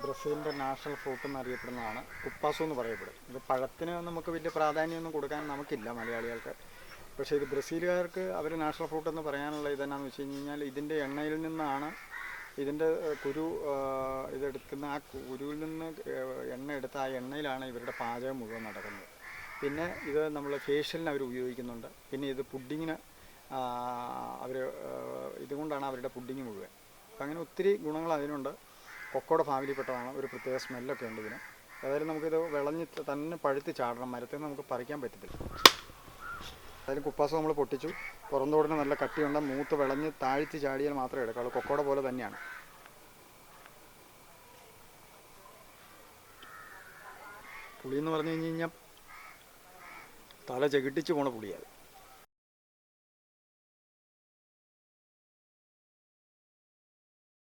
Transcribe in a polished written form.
ബ്രസീലിൻ്റെ national fruit എന്നറിയപ്പെടുന്നതാണ് കുപ്പാസോ എന്ന് പറയപ്പെടും. ഇത് പഴത്തിന് നമുക്ക് വലിയ പ്രാധാന്യമൊന്നും കൊടുക്കാൻ നമുക്കില്ല മലയാളികൾക്ക്. പക്ഷേ ഇത് ബ്രസീലുകാർക്ക് അവർ നാഷണൽ ഫ്രൂട്ട് എന്ന് പറയാനുള്ള ഇതെന്നാന്ന് വെച്ച് കഴിഞ്ഞാൽ ഇതിൻ്റെ എണ്ണയിൽ നിന്നാണ് ഇതിൻ്റെ കുരു ഇതെടുക്കുന്ന ആ കുരുവിൽ നിന്ന് എണ്ണ എടുത്ത ആ എണ്ണയിലാണ് ഇവരുടെ പാചകം മുഴുവൻ നടക്കുന്നത്. പിന്നെ ഇത് നമ്മൾ ഫേഷ്യലിന് അവർ ഉപയോഗിക്കുന്നുണ്ട്. പിന്നെ ഇത് പുഡിങ്ങിന് അവർ ഇതുകൊണ്ടാണ് അവരുടെ പുഡിങ് മുഴുവൻ. അപ്പം അങ്ങനെ ഒത്തിരി ഗുണങ്ങൾ അതിനുണ്ട്. കൊക്കോയുടെ ഫാമിലിപ്പെട്ടതാണ്. ഒരു പ്രത്യേക സ്മെല്ലൊക്കെ ഉണ്ട് ഇതിന്. ഏതായാലും നമുക്കിത് വിളഞ്ഞ് തന്നെ പഴുത്ത് ചാടണം, മരത്തിൽ നിന്ന് നമുക്ക് പറിക്കാൻ പറ്റത്തില്ല. ഏതായാലും കുപ്പാസ് നമ്മൾ പൊട്ടിച്ചു. പുറന്തോടിന് നല്ല കട്ടിയുണ്ട്. മൂത്ത് വിളഞ്ഞ് താഴ്ത്തി ചാടിയാൽ മാത്രമേ എടുക്കാവുള്ളൂ. കൊക്കോയുടെ പോലെ തന്നെയാണ്. പുളിയെന്ന് പറഞ്ഞു കഴിഞ്ഞാൽ തല ചകിട്ടിച്ച് പോണ പുളിയാണ്.